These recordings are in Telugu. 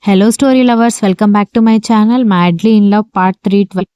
Hello, story lovers. Welcome back to my channel, Madly in Love Part 312.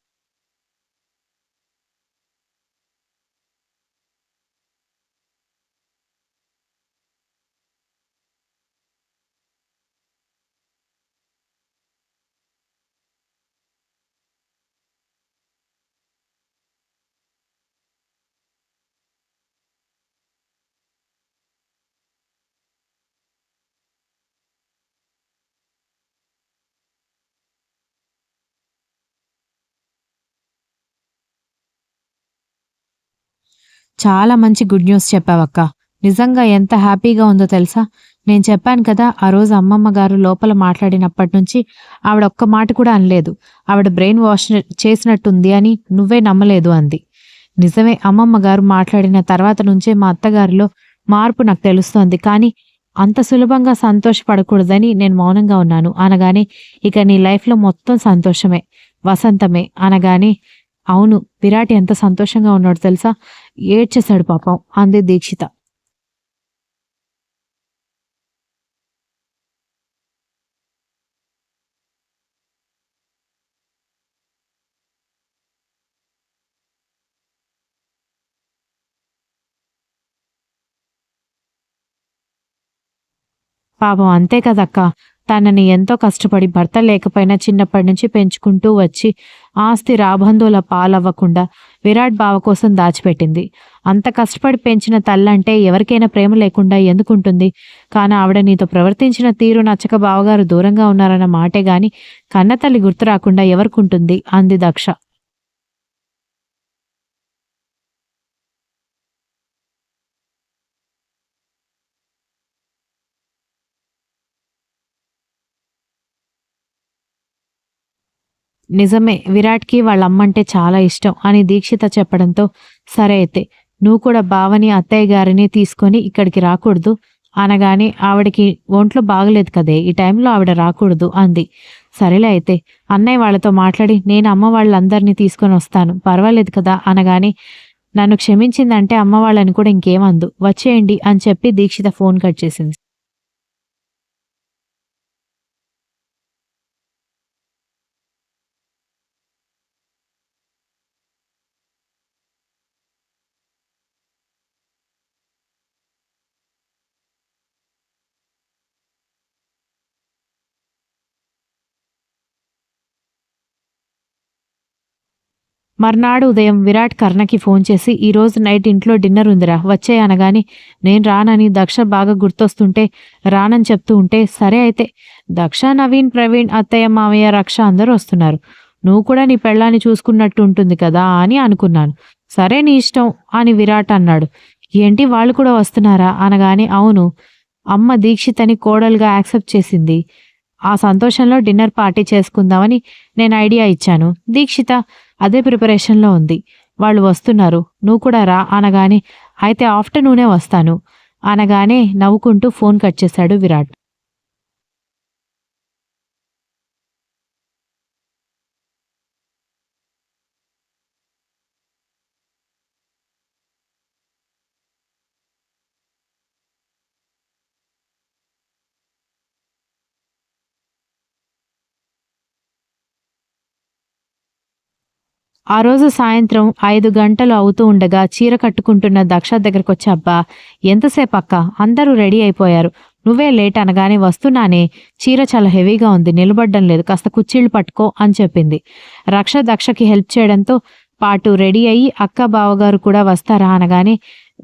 చాలా మంచి గుడ్ న్యూస్ చెప్పావక్క. నిజంగా ఎంత హ్యాపీగా ఉందో తెలుసా? నేను చెప్పాను కదా, ఆ రోజు అమ్మమ్మ గారు లోపల మాట్లాడినప్పటి నుంచి ఆవిడ ఒక్క మాట కూడా అనలేదు. ఆవిడ బ్రెయిన్ వాష్ చేసినట్టుంది అని నువ్వే నమ్మలేదు అంది. నిజమే, అమ్మమ్మ గారు మాట్లాడిన తర్వాత నుంచే మా అత్తగారిలో మార్పు నాకు తెలుస్తోంది. కానీ అంత సులభంగా సంతోషపడకూడదని నేను మౌనంగా ఉన్నాను అనగానే, ఇక నీ లైఫ్‌లో మొత్తం సంతోషమే, వసంతమే అనగానే, అవును, విరాట్ ఎంత సంతోషంగా ఉన్నాడో తెలుసా? ఏడ్చేశాడు పాపం అంది దీక్షిత. పాపం అంతే కదక్కా! తనని ఎంతో కష్టపడి భర్త లేకపోయినా చిన్నప్పటి నుంచి పెంచుకుంటూ వచ్చి ఆస్తి రాబంధువుల పాలవ్వకుండా విరాట్ బావ కోసం దాచిపెట్టింది. అంత కష్టపడి పెంచిన తల్లంటే ఎవరికైనా ప్రేమ లేకుండా ఎందుకుంటుంది? కానీ ఆవిడ నీతో ప్రవర్తించిన తీరు నచ్చక బావగారు దూరంగా ఉన్నారన్న మాటే గాని కన్నతల్లి గుర్తు రాకుండా ఎవరికుంటుంది? అంది దక్ష. నిజమే, విరాట్‌కి వాళ్ళమ్మంటే చాలా ఇష్టం అని దీక్షిత చెప్పడంతో, సరే అయితే నువ్వు కూడా బావని, అత్తయ్య గారిని తీసుకొని ఇక్కడికి రాకూడదు అనగానే, ఆవిడకి ఒంట్లో బాగలేదు కదే, ఈ టైంలో ఆవిడ రాకూడదు అంది. సరేలే అయితే అన్నయ్య వాళ్ళతో మాట్లాడి నేను అమ్మ వాళ్ళందరినీ తీసుకొనొస్తాను, పర్వాలేదు కదా అనగానే, నన్ను క్షమించిందంటే అమ్మ వాళ్ళని కూడా ఇంకేమందు, వచ్చేయండి అని చెప్పి దీక్షిత ఫోన్ కట్ చేసింది. మర్నాడు ఉదయం విరాట్ కర్ణకి ఫోన్ చేసి, "ఈరోజు నైట్ ఇంట్లో డిన్నర్ ఉందిరా, వచ్చేయ్" అనగానే, నేను రానని దక్ష బాగా గుర్తొస్తుంటే రానని చెప్తూ ఉంటే, సరే అయితే దక్ష, నవీన్, ప్రవీణ్, అత్తయ్య, మామయ్య, రక్ష అందరూ వస్తున్నారు. నువ్వు కూడా నీ పెళ్ళాన్ని చూసుకున్నట్టు ఉంటుంది కదా అని అనుకున్నాను. సరే నీ ఇష్టం అని విరాట్ అన్నాడు. ఏంటి వాళ్ళు కూడా వస్తున్నారా అనగానే, అవును, అమ్మ దీక్షితని కోడలుగా యాక్సెప్ట్ చేసింది. ఆ సంతోషంలో డిన్నర్ పార్టీ చేసుకుందామని నేను ఐడియా ఇచ్చాను. దీక్షిత అదే ప్రిపరేషన్‌లో ఉంది. వాళ్ళు వస్తున్నారు. నువ్వు కూడా రా అనగానే, అయితే ఆఫ్టర్‌నూనే వస్తాను అనగానే నవ్వుకుంటూ ఫోన్ కట్ చేశాడు విరాట్. ఆ రోజు సాయంత్రం 5 గంటలు అవుతూ ఉండగా చీర కట్టుకుంటున్న దక్ష దగ్గరకొచ్చి, అబ్బా! ఎంతసేపక్కా? అందరూ రెడీ అయిపోయారు. నువ్వే లేట్ అనగానే, వస్తున్నానే, చీర చాలా హెవీగా ఉంది, నిలబడ్డం లేదు, కాస్త కుర్చీళ్ళు పట్టుకో అని చెప్పింది. రక్ష దక్షకి హెల్ప్ చేయడంతో పాటు రెడీ అయ్యి, అక్క బావగారు కూడా వస్తారా అనగానే,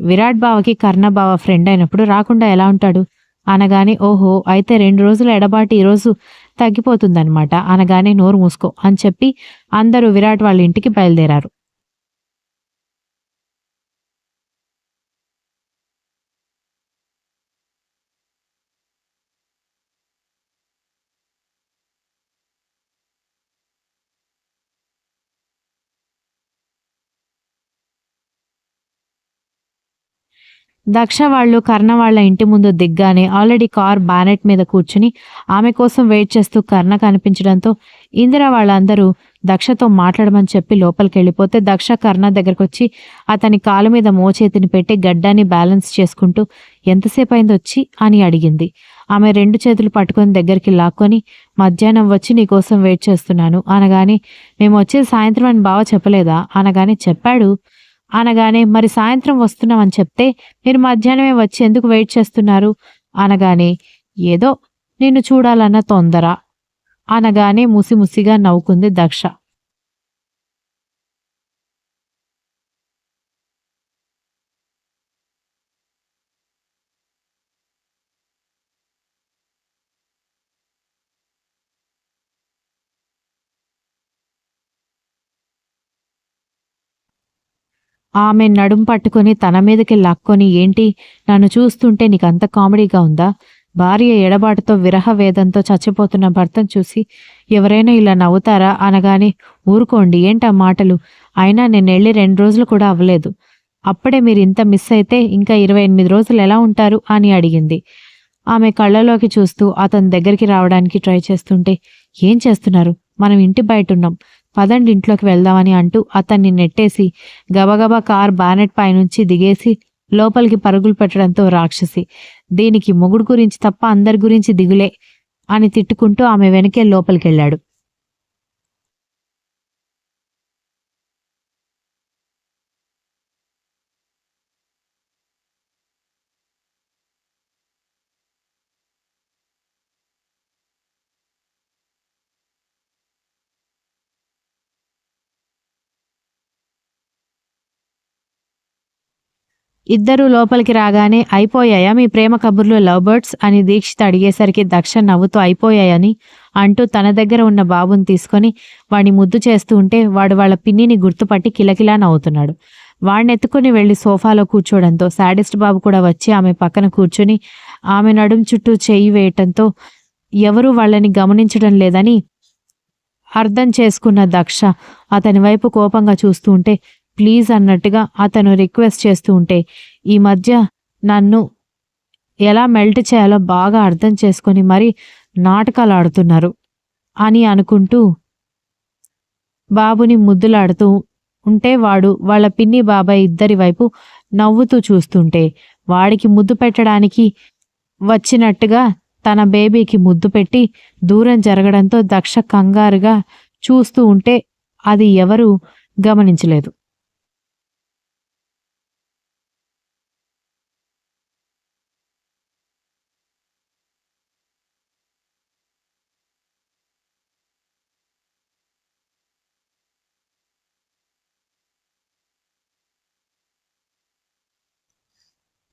విరాట్ బావకి కర్ణ బావ ఫ్రెండ్ అయినప్పుడు రాకుండా ఎలా ఉంటాడు అనగానే, ఓహో! అయితే 2 రోజుల ఎడబాటు ఈరోజు తగ్గిపోతుందనమాట అనగానే, నోరు మూసుకో అని చెప్పి అందరూ విరాట్ వాళ్ళ ఇంటికి బయలుదేరారు. దక్ష వాళ్ళు కర్ణ వాళ్ళ ఇంటి ముందు దిగ్గానే ఆల్రెడీ కార్ బానెట్ మీద కూర్చుని ఆమె కోసం వెయిట్ చేస్తూ కర్ణ కనిపించడంతో ఇందిర వాళ్ళందరూ దక్షతో మాట్లాడమని చెప్పి లోపలికెళ్ళిపోతే, దక్ష కర్ణ దగ్గరకొచ్చి అతని కాలు మీద మోచేతిని పెట్టి గడ్డాన్ని బ్యాలెన్స్ చేసుకుంటూ, ఎంతసేపు అయిందొచ్చి అని అడిగింది. ఆమె 2 చేతులు పట్టుకొని దగ్గరికి లాక్కొని, "మధ్యాహ్నం వచ్చి నీకోసం వెయిట్ చేస్తున్నాను" అనగానే, "మేమొచ్చేది సాయంత్రం అని బావ చెప్పలేదా?" అనగానే, "చెప్పాడు" అనగానే, "మరి సాయంత్రం వస్తున్నామని చెప్తే మీరు మధ్యాహ్నమే వచ్చి ఎందుకు వెయిట్ చేస్తున్నారు?" అనగానే, "ఏదో నిన్ను చూడాలన్న తొందర" అనగానే ముసిముసిగా నవ్వుకుంది దక్ష. ఆమె నడుం పట్టుకొని తన మీదకి లాక్కొని, "ఏంటి నన్ను చూస్తుంటే నీకంత కామెడీగా ఉందా? భార్య ఎడబాటుతో విరహ వేదంతో చచ్చిపోతున్న భర్తను చూసి ఎవరైనా ఇలా నవ్వుతారా?" అనగానే, "ఊరుకోండి ఏంటా మాటలు? అయినా నేనెళ్ళి 2 రోజులు కూడా అవ్వలేదు. అప్పుడే మీరింత మిస్ అయితే ఇంకా 28 రోజులు ఎలా ఉంటారు?" అని అడిగింది. ఆమె కళ్ళలోకి చూస్తూ అతని దగ్గరికి రావడానికి ట్రై చేస్తుంటే, "ఏం చేస్తున్నారు? మనం ఇంటి బయటున్నాం. పదండి ఇంట్లోకి వెళ్దామని" అంటూ అతన్ని నెట్టేసి గబగబా కార్ బానెట్ పైనుంచి దిగేసి లోపలికి పరుగులు పెట్టడంతో రాక్షసి, "దీనికి మొగుడు గురించి తప్ప అందరి గురించి దిగులే" అని తిట్టుకుంటూ ఆమె వెనకే లోపలికెళ్ళాడు. ఇద్దరూ లోపలికి రాగానే, "అయిపోయాయా మీ ప్రేమ కబుర్లు లవ్ బర్డ్స్" అని దీక్షిత్ అడిగేసరికి దక్ష నవ్వుతూ "అయిపోయాయని" అంటూ తన దగ్గర ఉన్న బాబుని తీసుకొని వాడిని ముద్దు చేస్తూ ఉంటే వాడు వాళ్ళ పిన్నిని గుర్తుపట్టి కిలకిలా నవ్వుతున్నాడు. వాడినెత్తుకుని వెళ్లి సోఫాలో కూర్చోడంతో శాడిస్ట్ బాబు కూడా వచ్చి ఆమె పక్కన కూర్చుని ఆమె నడుం చుట్టూ చెయ్యి వేయటంతో ఎవరూ వాళ్ళని గమనించడం లేదని అర్థం చేసుకున్న దక్ష అతని వైపు కోపంగా చూస్తూ ఉంటే, "ప్లీజ్" అన్నట్టుగా అతను రిక్వెస్ట్ చేస్తూ ఉంటే, "ఈ మధ్య నన్ను ఎలా మెల్ట్ చేయాలో బాగా అర్థం చేసుకొని మరీ నాటకాలాడుతున్నారు" అని అనుకుంటూ బాబుని ముద్దులాడుతూ ఉంటే వాడు వాళ్ళ పిన్ని బాబాయ్ ఇద్దరి వైపు నవ్వుతూ చూస్తుంటే వాడికి ముద్దు పెట్టడానికి వచ్చినట్టుగా తన బేబీకి ముద్దు పెట్టి దూరం జరగడంతో దక్ష కంగారుగా చూస్తూ ఉంటే అది ఎవరూ గమనించలేదు.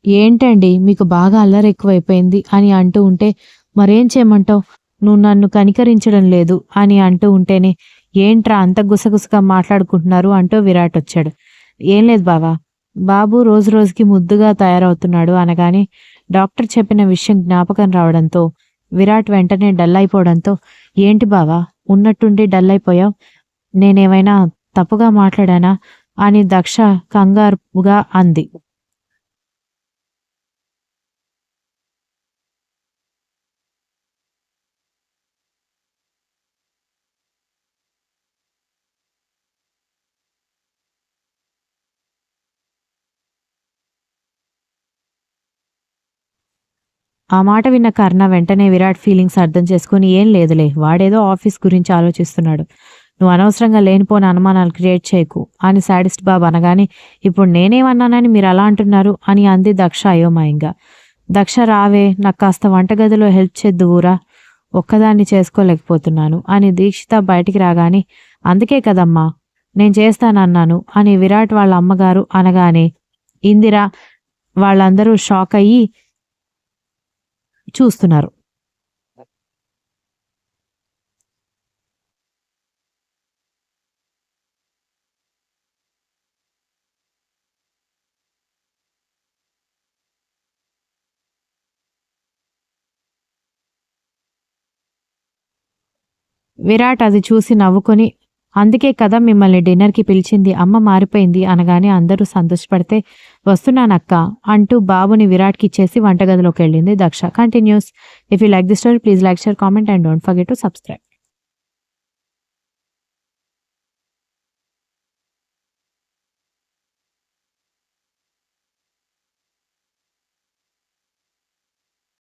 "ఏంటండి మీకు బాగా అల్లరి ఎక్కువైపోయింది" అని అంటూ ఉంటే, "మరేం చేయమంటావు? నువ్వు నన్ను కనికరించడం లేదు" అని అంటూ ఉంటేనే, "ఏంట్రా అంత గుసగుసగా మాట్లాడుకుంటున్నారు" అంటూ విరాట్ వచ్చాడు. "ఏం లేదు బావా, బాబు రోజు రోజుకి ముద్దుగా తయారవుతున్నాడు" అనగానే డాక్టర్ చెప్పిన విషయం జ్ఞాపకం రావడంతో విరాట్ వెంటనే డల్ అయిపోవడంతో, "ఏంటి బావా ఉన్నట్టుండి డల్ అయిపోయావు? నేనేమైనా తప్పుగా మాట్లాడానా?" అని దక్ష కంగారుగా అంది. ఆ మాట విన్న కర్ణ వెంటనే విరాట్ ఫీలింగ్స్ అర్థం చేసుకుని, "ఏం లేదులే, వాడేదో ఆఫీస్ గురించి ఆలోచిస్తున్నాడు. నువ్వు అనవసరంగా లేనిపోని అనుమానాలు క్రియేట్ చేయకు" అని శాడిస్ట్ బాబు అనగానే, "ఇప్పుడు నేనేమన్నానని మీరు అలా అంటున్నారు" అని అంది దక్ష అయోమయంగా. "దక్ష రావే, నాకు కాస్త వంటగదిలో హెల్ప్ చేద్దువురా, ఒక్కదాన్ని చేసుకోలేకపోతున్నాను" అని దీక్షిత బయటికి రాగానే, "అందుకే కదమ్మా నేను చేస్తానన్నాను" అని విరాట్ వాళ్ళ అమ్మగారు అనగానే ఇందిర వాళ్ళందరూ షాక్ అయ్యి చూస్తున్నారు. విరాట్ అది చూసి నవ్వుకొని, "అందుకే కదా మిమ్మల్ని డిన్నర్‌కి పిలిచింది, అమ్మ మారిపోయింది" అనగానే అందరూ సంతోషపడితే, "వస్తున్నానక్కా" అంటూ బాబుని విరాట్‌కిచ్చేసి వంటగదిలోకెళ్ళింది Daksha. Continues. If you like this story please like, share, comment and don't forget to subscribe.